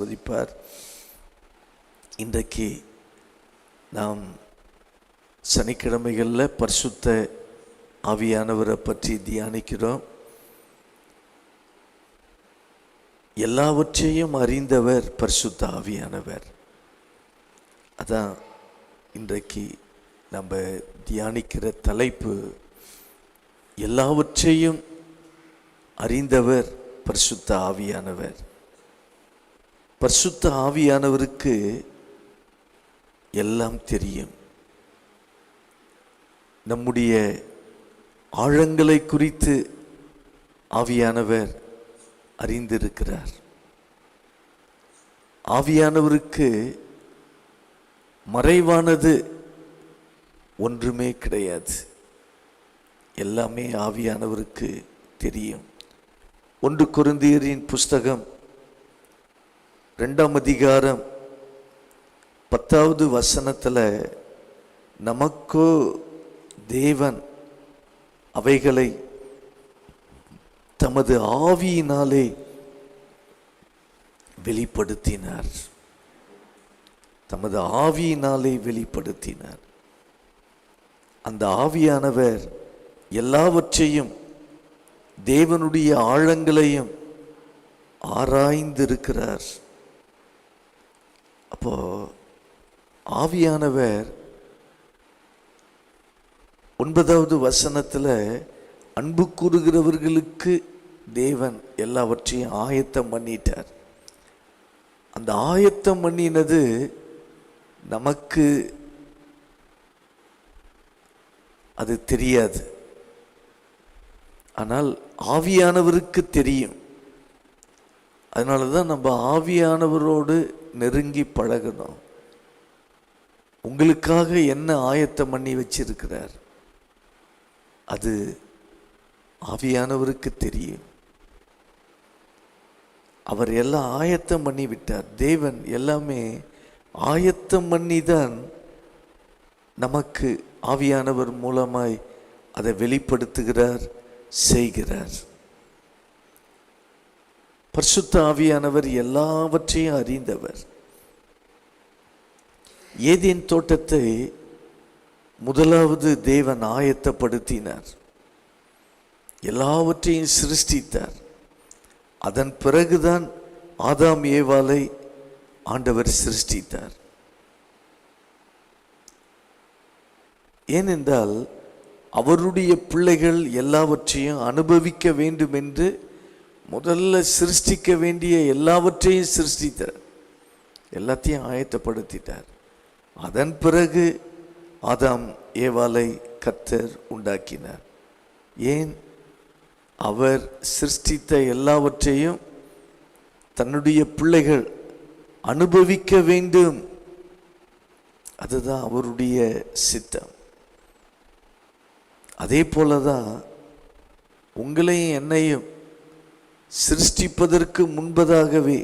ஆசீர்வதிப்பார். இன்றைக்கு நாம் சனிக்கிழமைகளில் பரிசுத்த ஆவியானவரை பற்றி தியானிக்கிறோம். எல்லாவற்றையும் அறிந்தவர் பரிசுத்த ஆவியானவர். அதான் இன்றைக்கு நம்ம தியானிக்கிற தலைப்பு. எல்லாவற்றையும் அறிந்தவர் பரிசுத்த ஆவியானவர். பரிசுத்த ஆவியானவருக்கு எல்லாம் தெரியும். நம்முடைய ஆழங்களை குறித்து ஆவியானவர் அறிந்திருக்கிறார். ஆவியானவருக்கு மறைவானது ஒன்றுமே கிடையாது. எல்லாமே ஆவியானவருக்கு தெரியும். 1 கொரிந்தியரின் புஸ்தகம் 2ஆம் அதிகாரம் 10வது வசனத்தில் நமக்கோ தேவன் அவைகளை தமது ஆவியினாலே வெளிப்படுத்தினார். தமது ஆவியினாலே வெளிப்படுத்தினார். அந்த ஆவியானவர் எல்லாவற்றையும், தேவனுடைய ஆழங்களையும் ஆராய்ந்திருக்கிறார். அப்போ ஆவியானவர் 9வது வசனத்தில் அன்பு கூறுகிறவர்களுக்கு தேவன் எல்லாவற்றையும் ஆயத்தம் பண்ணிட்டார். அந்த ஆயத்தம் பண்ணினது நமக்கு அது தெரியாது. ஆனால் ஆவியானவருக்கு தெரியும். அதனால தான் நம்ம ஆவியானவரோடு நெருங்கி பழகணும். உங்களுக்காக என்ன ஆயத்தம் பண்ணி வச்சிருக்கிறார் அது ஆவியானவருக்கு தெரியும். அவர் எல்லாம் ஆயத்தம் பண்ணி விட்டார். தேவன் எல்லாமே ஆயத்தம் பண்ணி தான் நமக்கு ஆவியானவர் மூலமாய் அதை வெளிப்படுத்துகிறார், செய்கிறார். பரிசுத்த ஆவியானவர் எல்லாவற்றையும் அறிந்தவர். ஏதேன் தோட்டத்தை முதலாவது தேவன் ஆயத்தப்படுத்தினார். எல்லாவற்றையும் சிருஷ்டித்தார். அதன் பிறகுதான் ஆதாம் ஏவாளை ஆண்டவர் சிருஷ்டித்தார். ஏனென்றால் அவருடைய பிள்ளைகள் எல்லாவற்றையும் அனுபவிக்க வேண்டும் என்று முதல்ல சிருஷ்டிக்க வேண்டிய எல்லாவற்றையும் சிருஷ்டித்தார். எல்லாத்தையும் ஆயத்தப்படுத்திட்டார். அதன் பிறகு ஆதாம் ஏவாளை கர்த்தர் உண்டாக்கினார். ஏன்? அவர் சிருஷ்டித்த எல்லாவற்றையும் தன்னுடைய பிள்ளைகள் அனுபவிக்க வேண்டும். அதுதான் அவருடைய சித்தம். அதே போலதான் உங்களையும் என்னையும் சிருஷ்டிப்பதற்கு முன்பதாகவே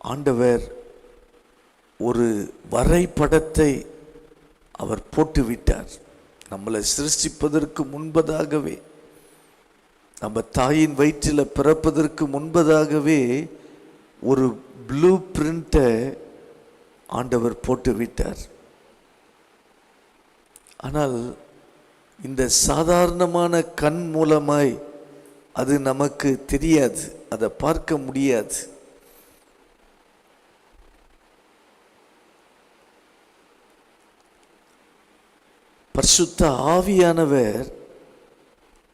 ஆண்டவர் ஒரு வரைபடத்தை அவர் போட்டுவிட்டார். நம்மளை சிருஷ்டிப்பதற்கு முன்பதாகவே, நம்ம தாயின் வயிற்றில் பிறப்பதற்கு முன்பதாகவே ஒரு ப்ளூ பிரிண்ட்டை ஆண்டவர் போட்டுவிட்டார். ஆனால் இந்த சாதாரணமான கண் மூலமாய் அது நமக்கு தெரியாது, அதை பார்க்க முடியாது. பரிசுத்த ஆவியானவர்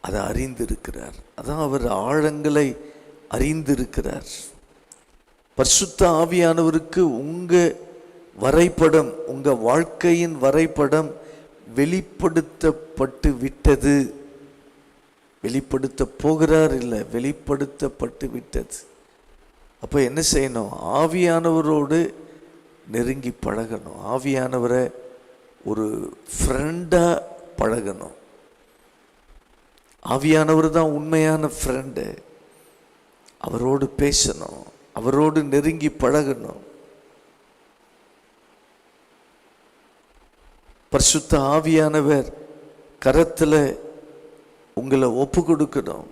அதை அறிந்திருக்கிறார். அதான் அவர் ஆழங்களை அறிந்திருக்கிறார். பரிசுத்த ஆவியானவருக்கு உங்க வரைபடம், உங்க வாழ்க்கையின் வரைபடம் வெளிப்படுத்தப்பட்டு விட்டது. வெளிப்படுத்த போகிறார் இல்லை, வெளிப்படுத்தப்பட்டு விட்டது. அப்போ என்ன செய்யணும்? ஆவியானவரோடு நெருங்கி பழகணும். ஆவியானவரை ஒரு ஃப்ரெண்டா பழகணும். ஆவியானவர் தான் உண்மையான ஃப்ரெண்டு. அவரோடு பேசணும், அவரோடு நெருங்கி பழகணும். பரிசுத்த ஆவியானவர் கரத்தில் உங்களை ஒப்பு கொடுக்கணும்.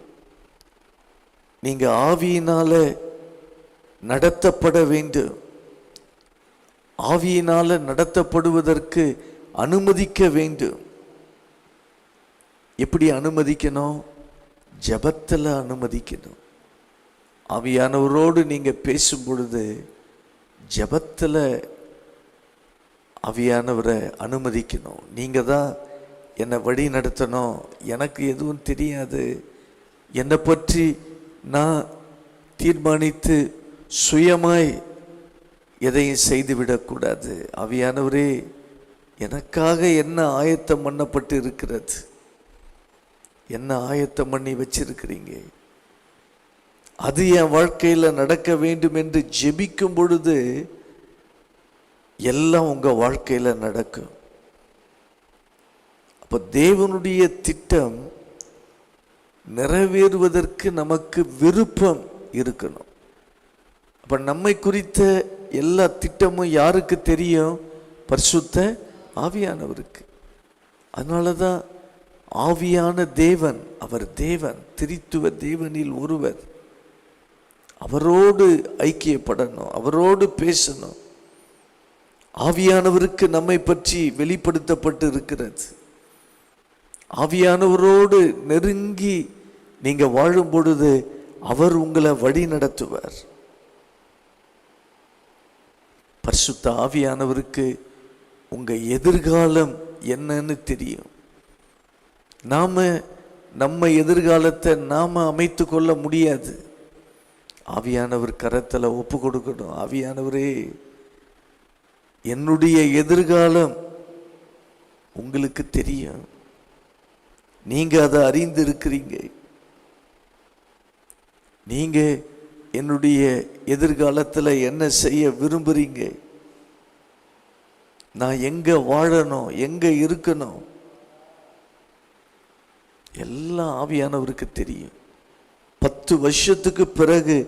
நீங்க ஆவியினால நடத்தப்பட வேண்டும். ஆவியினால நடத்தப்படுவதற்கு அனுமதிக்க வேண்டும். எப்படி அனுமதிக்கணும்? ஜெபத்தில் அனுமதிக்கணும். ஆவியானவரோடு நீங்க பேசும் பொழுது ஜெபத்தில் ஆவியானவரை அனுமதிக்கணும். நீங்க தான் என்னை வழி நடத்தணும், எனக்கு எதுவும் தெரியாது, என்னை பற்றி நான் தீர்மானித்து சுயமாய் எதையும் செய்துவிடக்கூடாது. ஆவியானவரே, எனக்காக என்ன ஆயத்தம் பண்ணப்பட்டு இருக்கிறது, என்ன ஆயத்தம் பண்ணி வச்சிருக்கிறீங்க, அது என் வாழ்க்கையில் நடக்க வேண்டும் என்று ஜெபிக்கும் பொழுது எல்லாம் உங்க வாழ்க்கையில நடக்கும். அப்ப தேவனுடைய திட்டம் நிறைவேறுவதற்கு நமக்கு விருப்பம் இருக்கணும். அப்ப நம்மை குறித்த எல்லா திட்டமும் யாருக்கு தெரியும்? பரிசுத்த ஆவியானவருக்கு. அதனாலதான் ஆவியான தேவன், அவர் தேவன், திரித்துவ தேவனில் ஒருவர். அவரோடு ஐக்கியப்படணும், அவரோடு பேசணும். ஆவியானவருக்கு நம்மை பற்றி வெளிப்படுத்தப்பட்டு இருக்கிறது. ஆவியானவரோடு நெருங்கி நீங்க வாழும் பொழுது அவர் உங்களை வழி நடத்துவார். பரிசுத்த ஆவியானவருக்கு உங்க எதிர்காலம் என்னன்னு தெரியும். நம்ம எதிர்காலத்தை நாம அமைத்து கொள்ள முடியாது. ஆவியானவர் கரத்துல ஒப்பு கொடுக்கணும். ஆவியானவரே, என்னுடைய எதிர்காலம் உங்களுக்கு தெரியும், நீங்க அதை அறிந்து இருக்கிறீங்க. நீங்க என்னுடைய எதிர்காலத்தில் என்ன செய்ய விரும்புறீங்க, நான் எங்க வாழணும், எங்க இருக்கணும், எல்லாம் ஆவியானவருக்கு தெரியும். 10 வருஷத்துக்கு பிறகு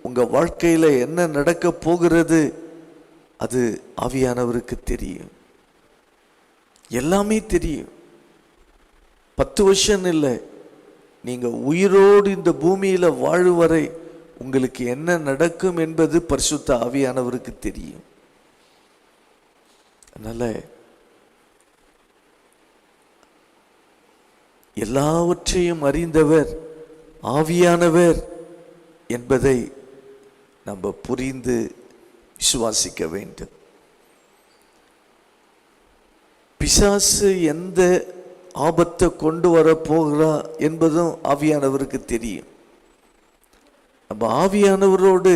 உங்க வாழ்க்கையில என்ன நடக்க போகிறது அது ஆவியானவருக்கு தெரியும். எல்லாமே தெரியும். 10 வருஷம் இல்லை, நீங்க உயிரோடு இந்த பூமியில வாழும் வரை உங்களுக்கு என்ன நடக்கும் என்பது பரிசுத்த ஆவியானவருக்கு தெரியும். அதனால எல்லாவற்றையும் அறிந்தவர் ஆவியானவர் என்பதை நம்ம புரிந்து விசுவாசிக்க வேண்டும். பிசாசு எந்த ஆபத்தை கொண்டு வர போகிறா என்பதும் ஆவியானவருக்கு தெரியும். நம்ம ஆவியானவரோடு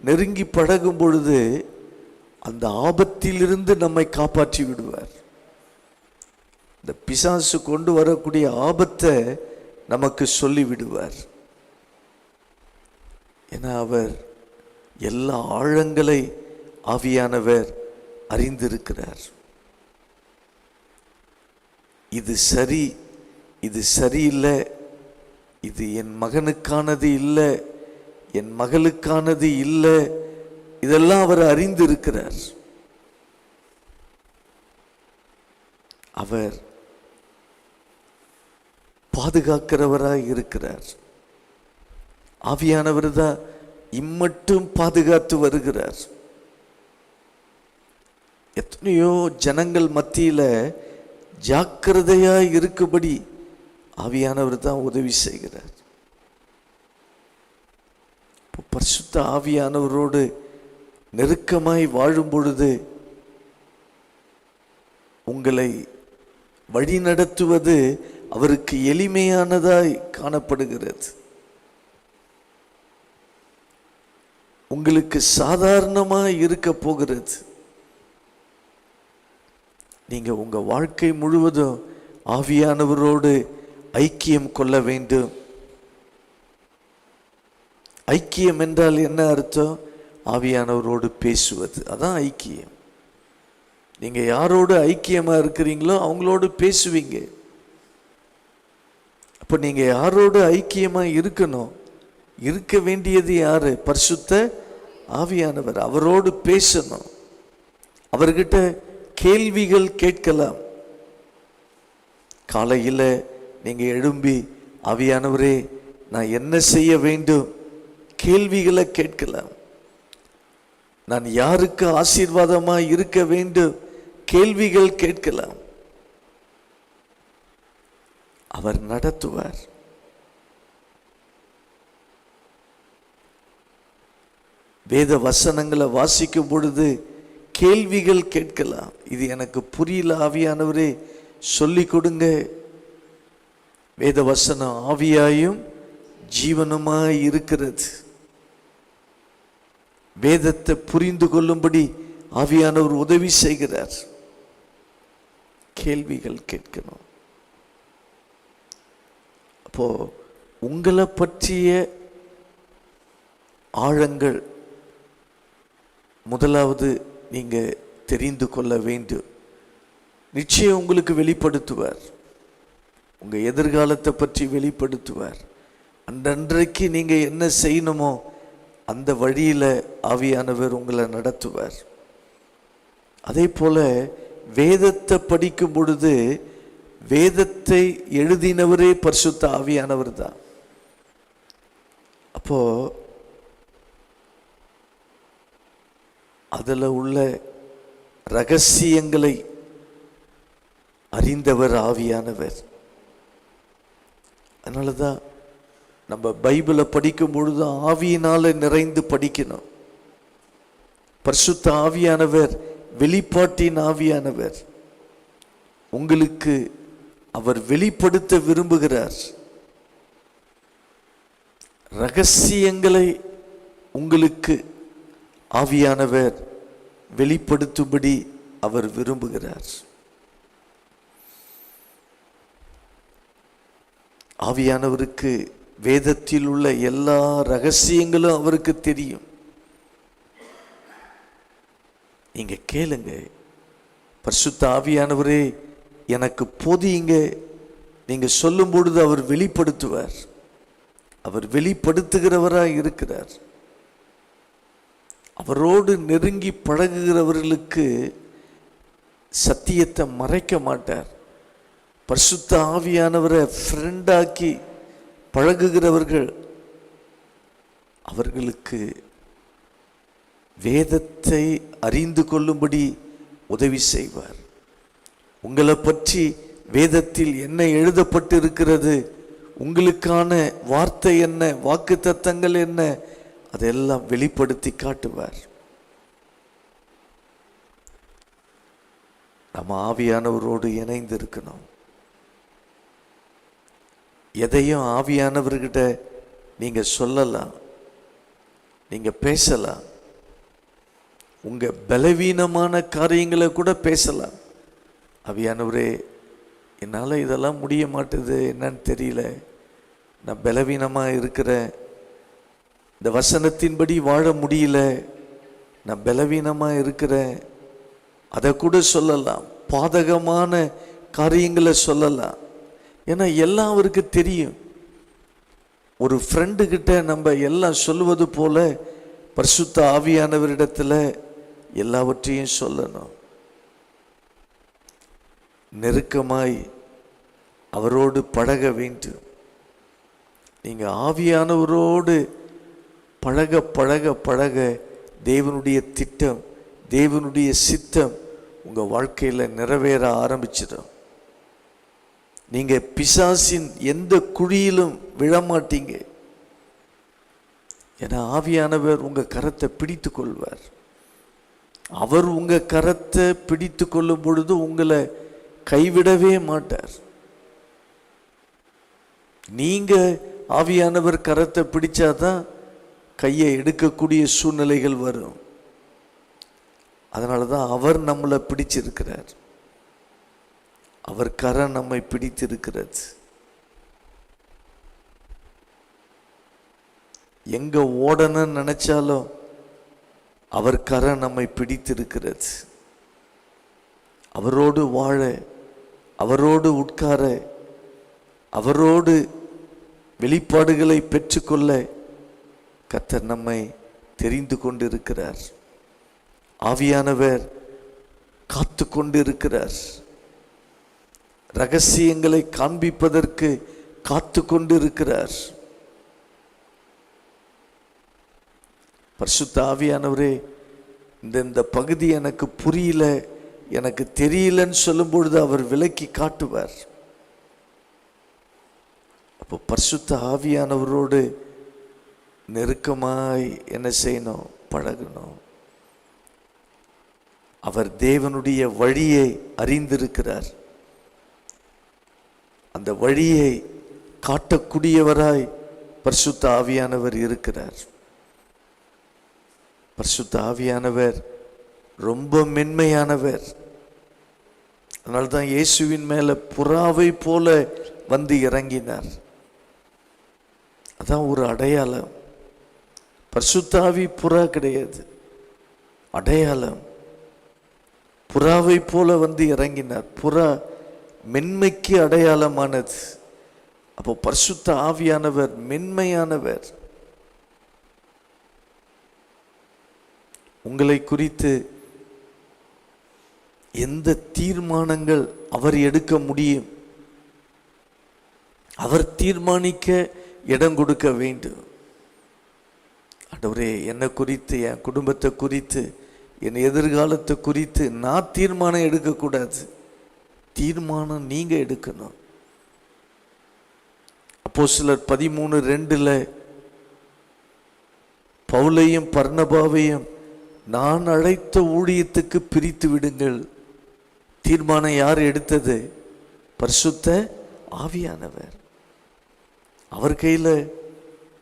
நெருங்கி பழகும் பொழுது அந்த ஆபத்திலிருந்து நம்மை காப்பாற்றி விடுவார். இந்த பிசாசு கொண்டு வரக்கூடிய ஆபத்தை நமக்கு சொல்லி விடுவார். ஏன்னா அவர் எல்லா ஆழங்களை ஆவியானவர் அறிந்திருக்கிறார். இது சரி, இது சரியில்லை, இது என் மகனுக்கானது இல்லை, என் மகளுக்கானது இல்லை, இதெல்லாம் அவர் அறிந்திருக்கிறார். அவர் பாதுகாக்கிறவராய் இருக்கிறார். ஆவியானவர் தான் இம்மட்டும் பாதுகாத்து வருகிறார். எத்தனையோ ஜனங்கள் மத்தியில ஜாக்கிரதையாய் இருக்கும்படி ஆவியானவர் தான் உதவி செய்கிறார். பரிசுத்த ஆவியானவரோடு நெருக்கமாய் வாழும் பொழுது உங்களை வழி நடத்துவது அவருக்கு எளிமையானதாய் காணப்படுகிறது. உங்களுக்கு சாதாரணமாய் இருக்க போகிறது. நீங்க உங்க வாழ்க்கை முழுவதும் ஆவியானவரோடு ஐக்கியம் கொள்ள வேண்டும். ஐக்கியம் என்றால் என்ன அர்த்தம்? ஆவியானவரோடு பேசுவது, அதான் ஐக்கியம். நீங்க யாரோடு ஐக்கியமா இருக்கிறீங்களோ அவங்களோடு பேசுவீங்க. அப்ப நீங்க யாரோடு ஐக்கியமா இருக்கணும்? இருக்க வேண்டியது யாரு? பரிசுத்த ஆவியானவர். அவரோடு பேசணும். அவர்கிட்ட கேள்விகள் கேட்கலாம். காலையில் நீங்க எழும்பி ஆவியானவரே நான் என்ன செய்ய வேண்டும் கேள்விகளை கேட்கலாம். நான் யாருக்கு ஆசீர்வாதமாய் இருக்க வேண்டும் கேள்விகள் கேட்கலாம். அவர் நடத்துவார். வேத வசனங்களை வாசிக்கும் பொழுது கேள்விகள் கேட்கலாம். இது எனக்கு புரியல ஆவியானவரே சொல்லிக் கொடுங்க. வேத வசனம் ஆவியாயும் ஜீவனுமாய் இருக்கிறது. வேதத்தை புரிந்து கொள்ளும்படி ஆவியானவர் உதவி செய்கிறார். கேள்விகள் கேட்கணும். அப்போ உங்களை பற்றிய ஆழங்கள் முதலாவது நீங்க தெரிந்து கொள்ள வேண்டும். நிச்சயம் உங்களுக்கு வெளிப்படுத்துவார். உங்க எதிர்காலத்தை பற்றி வெளிப்படுத்துவார். அன்றன்றைக்கு நீங்க என்ன செய்யணுமோ அந்த வழியில ஆவியானவர் உங்களை நடத்துவார். அதே போல வேதத்தை படிக்கும் பொழுது வேதத்தை எழுதினவரே பரிசுத்த ஆவியானவர் தான். அப்போ அதுல உள்ள ரகசியங்களை அறிந்தவர் ஆவியானவர். அதனாலதான் நம்ம பைபிளை படிக்கும் பொழுது ஆவியினால நிறைந்து படிக்கணும். பரிசுத்த ஆவியானவர் வெளிப்பாட்டின் ஆவியானவர். உங்களுக்கு அவர் வெளிப்படுத்த விரும்புகிறார். ரகசியங்களை உங்களுக்கு ஆவியானவர் வெளிப்படுத்தும்படி அவர் விரும்புகிறார். ஆவியானவருக்கு வேதத்தில் உள்ள எல்லா ரகசியங்களும் அவருக்கு தெரியும். நீங்க கேளுங்க, பரிசுத்த ஆவியானவரே எனக்கு போதியுங்க. நீங்க சொல்லும் பொழுது அவர் வெளிப்படுத்துவார். அவர் வெளிப்படுத்துகிறவராய் இருக்கிறார். அவரோடு நெருங்கி பழகுகிறவர்களுக்கு சத்தியத்தை மறைக்க மாட்டார். பரிசுத்த ஆவியானவரை ஃப்ரெண்டாக்கி பழகுகிறவர்கள் அவர்களுக்கு வேதத்தை அறிந்து கொள்ளும்படி உதவி செய்வார். உங்களை பற்றி வேதத்தில் என்ன எழுதப்பட்டு இருக்கிறது, உங்களுக்கான வார்த்தை என்ன, வாக்குத்தத்தங்கள் என்ன, அதெல்லாம் வெளிப்படுத்தி காட்டுவார். நம்ம ஆவியானவரோடு இணைந்து இருக்கணும். எதையும் ஆவியானவர்கிட்ட நீங்க சொல்லலாம், நீங்க பேசலாம். உங்க பலவீனமான காரியங்களை கூட பேசலாம். ஆவியானவரே என்னால் இதெல்லாம் முடிய மாட்டுது, என்னன்னு தெரியல, நான் பலவீனமா இருக்கிறேன், இந்த வசனத்தின்படி வாழ முடியல, நான் பலவீனமா இருக்கிறேன், அதை கூட சொல்லலாம். பாதகமான காரியங்களை சொல்லலாம். ஏன்னா எல்லாம் அவருக்கு தெரியும். ஒரு ஃப்ரெண்டு கிட்ட நம்ம எல்லாம் சொல்லுவது போல பரிசுத்த ஆவியானவரிடத்துல எல்லாவற்றையும் சொல்லணும். நெருக்கமாய் அவரோடு பழக வேண்டும். நீங்க ஆவியானவரோடு பழக பழக பழக தேவனுடைய திட்டம், தேவனுடைய சித்தம் உங்க வாழ்க்கையில நிறைவேற ஆரம்பிச்சிடும். நீங்க பிசாசின் எந்த குழியிலும் விழமாட்டீங்க. ஏன்னா ஆவியானவர் உங்க கரத்தை பிடித்து கொள்வார். அவர் உங்க கரத்தை பிடித்து கொள்ளும் பொழுது உங்களை கைவிடவே மாட்டார். நீங்க ஆவியானவர் கரத்தை பிடிச்சாதான் கையை எடுக்கக்கூடிய சூழ்நிலைகள் வரும். அதனாலதான் அவர் நம்மளை பிடிச்சிருக்கிறார். அவர் கரம் நம்மை பிடித்திருக்கிறது. எங்க ஓடணும்னு நினைச்சாலும் அவர் கரம் நம்மை பிடித்திருக்கிறது. அவரோடு வாழ, அவரோடு உட்கார, அவரோடு வெளிப்பாடுகளை பெற்றுக்கொள்ள கர்த்தர் நம்மை தெரிந்து கொண்டிருக்கிறார். ஆவியானவர் காத்து கொண்டிருக்கிறார். ரகசியங்களை காண்பிப்பதற்கு காத்து கொண்டிருக்கிறார். பரிசுத்த ஆவியானவரே இந்த பகுதி எனக்கு புரியல, எனக்கு தெரியலன்னு சொல்லும் பொழுது அவர் விலக்கி காட்டுவார். அப்போ பரிசுத்த ஆவியானவரோடு நெருக்கமாய் என்ன செய்யணும்? பழகணும். அவர் தேவனுடைய வழியை அறிந்திருக்கிறார். அந்த வழியை காட்டக்கூடியவராய் பரிசுத்த ஆவியானவர் இருக்கிறார். பரிசுத்த ஆவியானவர் ரொம்ப மென்மையானவர். அதனால்தான் இயேசுவின் மேல புறாவை போல வந்து இறங்கினார். அதான் ஒரு அடையாளம். பரிசுத்த ஆவி புறா கிடையாது, அடையாளம். புறாவை போல வந்து இறங்கினார். புறா மென்மைக்கு அடையாளமானது. அப்போ பரிசுத்த ஆவியானவர் மென்மையானவர். உங்களை குறித்து எந்த தீர்மானங்கள் அவர் எடுக்க முடியும்? அவர் தீர்மானிக்க இடம் கொடுக்க வேண்டும். ஆண்டவரே, என்னை குறித்து, என் குடும்பத்தை குறித்து, என் எதிர்காலத்தை குறித்து நான் தீர்மானம் எடுக்கக்கூடாது. தீர்மானம் நீங்க எடுக்கணும். அப்போஸ்தலர் 13:2 பவுலையும் பர்னபாவையும் நான் அழைத்த ஊழியத்துக்கு பிரித்து விடுங்கள். தீர்மானம் யார் எடுத்தது? பரிசுத்த ஆவியானவர். அவர் கையில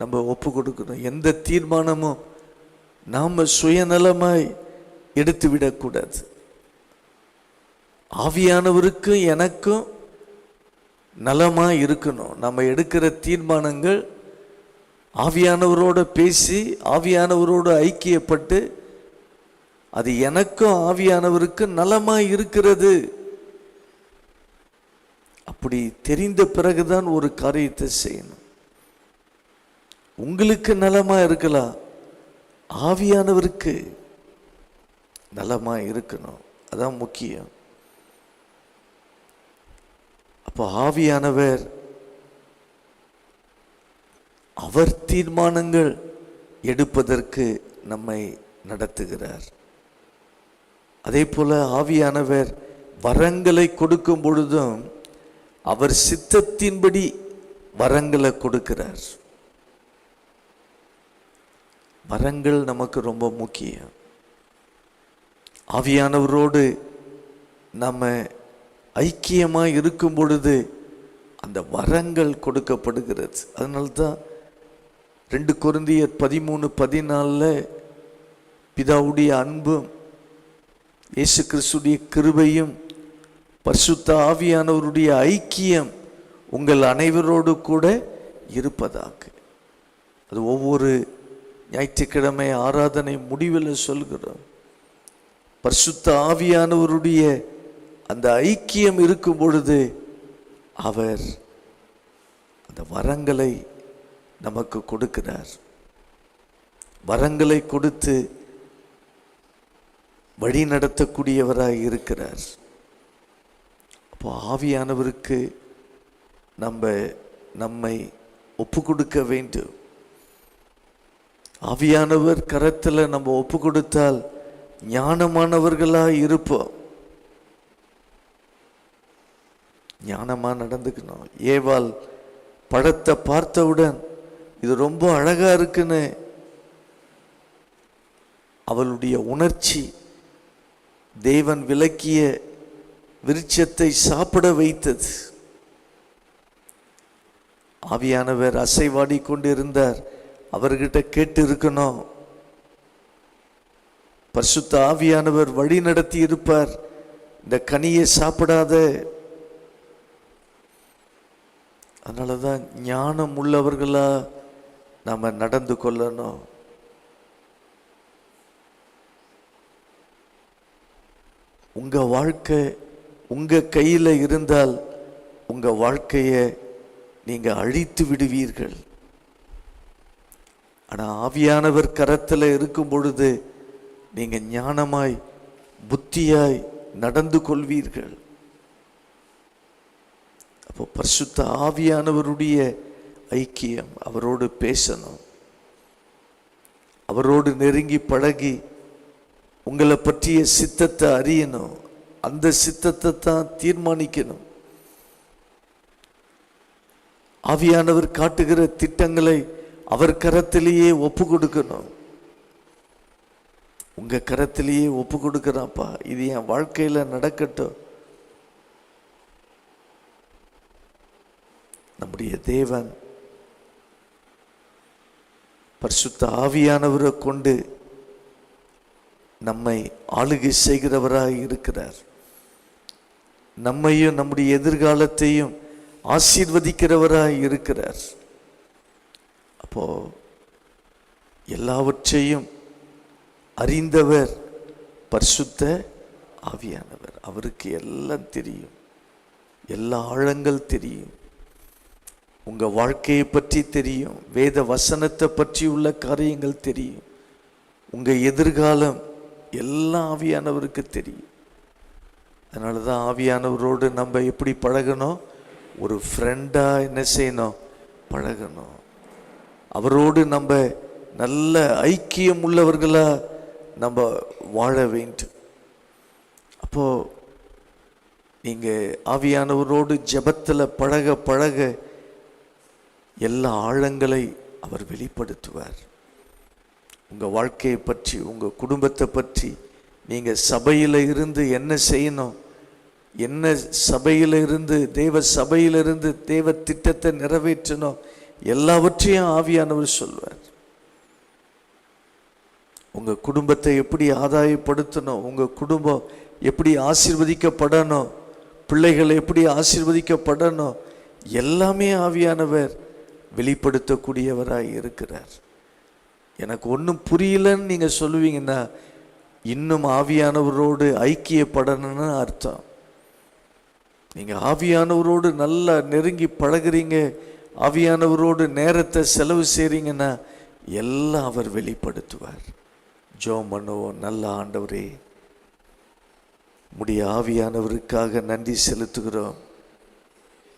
நம்ம ஒப்பு கொடுக்கணும். எந்த தீர்மானமும் நாம சுயநலமாய் எடுத்து விடக்கூடாது. ஆவியானவருக்கும் எனக்கும் நலமா இருக்கணும். நம்ம எடுக்கிற தீர்மானங்கள் ஆவியானவரோட பேசி, ஆவியானவரோடு ஐக்கியப்பட்டு, அது எனக்கும் ஆவியானவருக்கும் நலமா இருக்கிறது. அப்படி தெரிந்த பிறகுதான் ஒரு காரியத்தை செய்யணும். உங்களுக்கு நலமா இருக்கலாம், ஆவியானவருக்கு நலமா இருக்கணும். அதான் முக்கியம். அப்போ ஆவியானவர் அவர் தீர்மானங்கள் எடுப்பதற்கு நம்மை நடத்துகிறார். அதே போல ஆவியானவர் வரங்களை கொடுக்கும் பொழுதும் அவர் சித்தத்தின்படி வரங்களை கொடுக்கிறார். வரங்கள் நமக்கு ரொம்ப முக்கியம். ஆவியானவரோடு நம்ம ஐக்கியமாக இருக்கும் பொழுது அந்த வரங்கள் கொடுக்கப்படுகிறது. அதனால்தான் 2 கொரிந்தியர் 13:14 பிதாவுடைய அன்பும் இயேசு கிறிஸ்துடைய கிருபையும் பரிசுத்த ஆவியானவருடைய ஐக்கியம் உங்கள் அனைவரோடு கூட இருப்பதாக. அது ஒவ்வொரு ஞாயிற்றுக்கிழமை ஆராதனை முடிவில் சொல்கிறோம். பரிசுத்த ஆவியானவருடைய அந்த ஐக்கியம் இருக்கும் பொழுது அவர் அந்த வரங்களை நமக்கு கொடுக்கிறார். வரங்களை கொடுத்து வழி நடத்தக்கூடியவராய் இருக்கிறார். அப்போ ஆவியானவருக்கு நம்மை ஒப்பு கொடுக்க வேண்டும். ஆவியானவர் கரத்தில் நம்ம ஒப்பு கொடுத்தால் ஞானமானவர்களாய் இருப்போம். ஞானமா நடந்துக்கணும். ஏவாள் பழத்தை பார்த்தவுடன் இது ரொம்ப அழகா இருக்குன்னு அவளுடைய உணர்ச்சி தேவன் விலக்கிய விருட்சத்தை சாப்பிட வைத்தது. ஆவியானவர் அசைவாடி கொண்டிருந்தார். அவர்கிட்ட கேட்டு இருக்கணும். பரிசுத்த ஆவியானவர் வழி நடத்தி இருப்பார். இந்த கனியை சாப்பிடாத. அதனாலதான் ஞானம் உள்ளவர்களா நாம நடந்து கொள்ளணும். உங்க வாழ்க்கை உங்க கையில இருந்தால் உங்க வாழ்க்கைய நீங்க அழித்து விடுவீர்கள். ஆனா ஆவியானவர் கரத்துல இருக்கும் பொழுது நீங்க ஞானமாய் புத்தியாய் நடந்து கொள்வீர்கள். அப்போ பரிசுத்த ஆவியானவருடைய ஐக்கியம், அவரோடு பேசணும், அவரோடு நெருங்கி பழகி உங்களை பற்றிய சித்தத்தை அறியணும். அந்த சித்தத்தை தான் தீர்மானிக்கணும். ஆவியானவர் காட்டுகிற திட்டங்களை அவர் கரத்திலேயே ஒப்பு கொடுக்கணும். உங்க கரத்திலேயே ஒப்பு கொடுக்கிறாப்பா, இது என் வாழ்க்கையில நடக்கட்டும். நம்முடைய தேவன் பரிசுத்த ஆவியானவரை கொண்டு நம்மை ஆளுகை செய்கிறவராய் இருக்கிறார். நம்மையும் நம்முடைய எதிர்காலத்தையும் ஆசீர்வதிக்கிறவராய் இருக்கிறார். அப்போ எல்லாவற்றையும் அறிந்தவர் பரிசுத்த ஆவியானவர். அவருக்கு எல்லாம் தெரியும், எல்லா ஆழங்கள் தெரியும். உங்க வாழ்க்கையை பற்றி தெரியும், வேத வசனத்தை பற்றி உள்ள காரியங்கள் தெரியும், உங்க எதிர்காலம் எல்லாம் ஆவியானவருக்கு தெரியும். அதனால தான் ஆவியானவரோடு நம்ம எப்படி பழகணும்? ஒரு ஃப்ரெண்டா என்ன செய்யணும்? பழகணும். அவரோடு நம்ம நல்ல ஐக்கியம் உள்ளவர்களா நம்ம வாழ வேண்டும். அப்போ நீங்க ஆவியானவரோடு ஜெபத்தில் பழக பழக எல்லா ஆழங்களை அவர் வெளிப்படுத்துவார். உங்க வாழ்க்கையை பற்றி, உங்க குடும்பத்தை பற்றி, நீங்க சபையில இருந்து என்ன செய்யணும், என்ன சபையில இருந்து தேவ சபையிலிருந்து தேவ திட்டத்தை நிறைவேற்றணும், எல்லாவற்றையும் ஆவியானவர் சொல்வார். உங்க குடும்பத்தை எப்படி ஆதாயப்படுத்தணும், உங்க குடும்பம் எப்படி ஆசீர்வதிக்கப்படணும், பிள்ளைகள் எப்படி ஆசீர்வதிக்கப்படணும், எல்லாமே ஆவியானவர் வெளிப்படுத்தக்கூடியவராய் இருக்கிறார். எனக்கு ஒன்றும் புரியலன்னு நீங்க சொல்லுவீங்கன்னா இன்னும் ஆவியானவரோடு ஐக்கியப்படணும்னு அர்த்தம். நீங்க ஆவியானவரோடு நல்லா நெருங்கி பழகுறீங்க, ஆவியானவரோடு நேரத்தை செலவு செய்றீங்கன்னா எல்லாம் அவர் வெளிப்படுத்துவார். ஜெபம் பண்ணுவோம். நல்ல ஆண்டவரே, உம்முடைய ஆவியானவருக்காக நன்றி செலுத்துகிறோம்.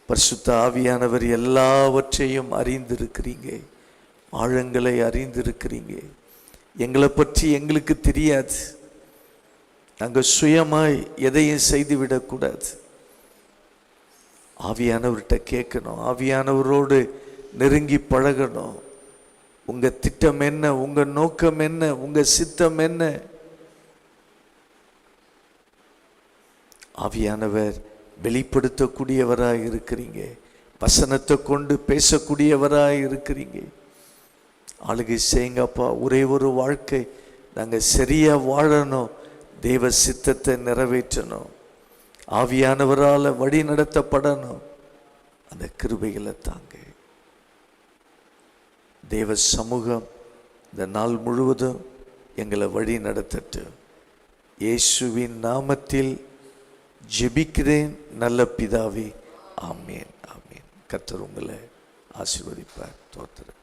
பரிசுத்த ஆவியானவர் எல்லாவற்றையும் அறிந்திருக்கிறீங்க, ஆழங்களை அறிந்திருக்கிறீங்க. எங்களை பற்றி எங்களுக்கு தெரியாது, நாங்கள் சுயமாய் எதையும் செய்துவிடக்கூடாது. ஆவியானவர்கிட்ட கேட்கணும், ஆவியானவரோடு நெருங்கி பழகணும். உங்க திட்டம் என்ன, உங்க நோக்கம் என்ன, உங்க சித்தம் என்ன? ஆவியானவர் வெளிப்படுத்தக்கூடியவராய் இருக்கிறீங்க, வசனத்தை கொண்டு பேசக்கூடியவராய் இருக்கிறீங்க. ஆளுகை செய்யுங்கப்பா. ஒரே ஒரு வாழ்க்கை நாங்கள் சரியா வாழணும், தேவ சித்தத்தை நிறைவேற்றணும், ஆவியானவரால் வழி நடத்தப்படணும். அந்த கிருபைகளை தாங்க. தேவ சமூகம் இந்த நாள் முழுவதும் எங்களை வழி நடத்தட்டும். இயேசுவின் நாமத்தில் ஜெபிக்கிறேன் நல்ல பிதாவே, ஆமேன் ஆமேன். கர்த்தர் உங்களை ஆசீர்வதிப்பார். தோத்திரம்.